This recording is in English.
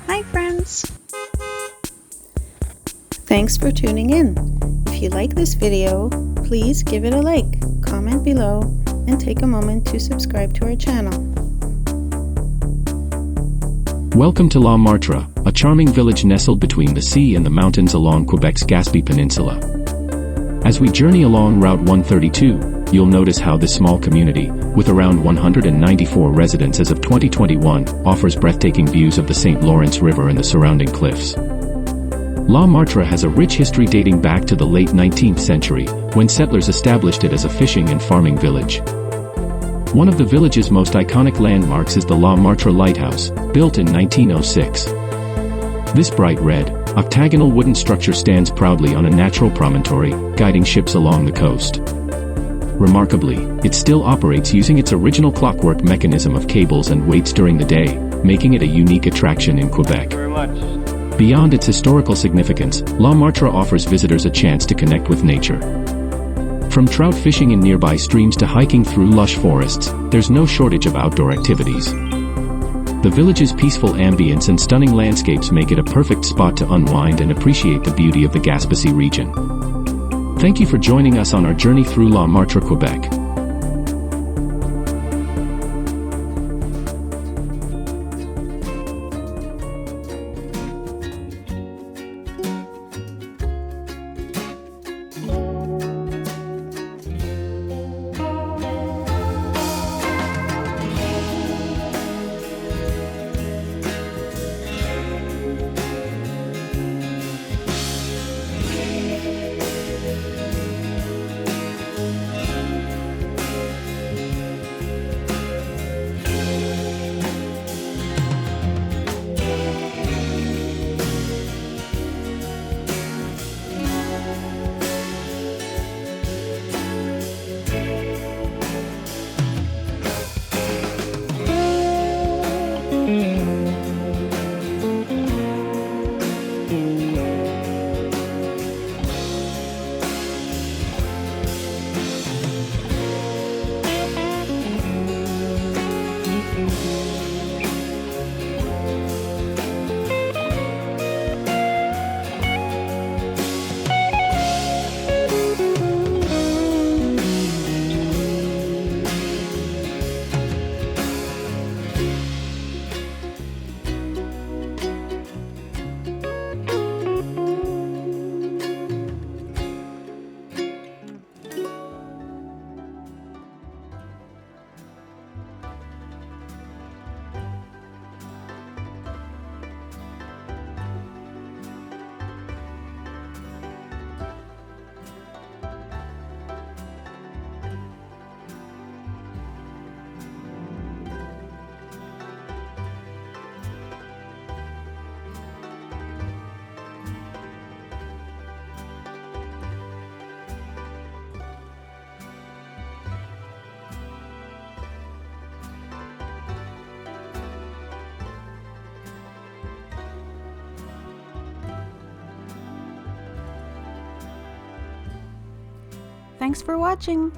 Hi friends! Thanks for tuning in. If you like this video, please give it a like, comment below, and take a moment to subscribe to our channel. Welcome to La Martre, a charming village nestled between the sea and the mountains along Quebec's Gaspésie Peninsula. As we journey along Route 132, you'll notice how this small community, with around 194 residents as of 2021, offers breathtaking views of the St. Lawrence River and the surrounding cliffs. La Martre has a rich history dating back to the late 19th century, when settlers established it as a fishing and farming village. One of the village's most iconic landmarks is the La Martre Lighthouse, built in 1906. This bright red, octagonal wooden structure stands proudly on a natural promontory, guiding ships along the coast. Remarkably, it still operates using its original clockwork mechanism of cables and weights during the day, making it a unique attraction in Quebec. Beyond its historical significance, La Martre offers visitors a chance to connect with nature. From trout fishing in nearby streams to hiking through lush forests, there's no shortage of outdoor activities. The village's peaceful ambience and stunning landscapes make it a perfect spot to unwind and appreciate the beauty of the Gaspésie region. Thank you for joining us on our journey through La Martre, Quebec. Thanks for watching!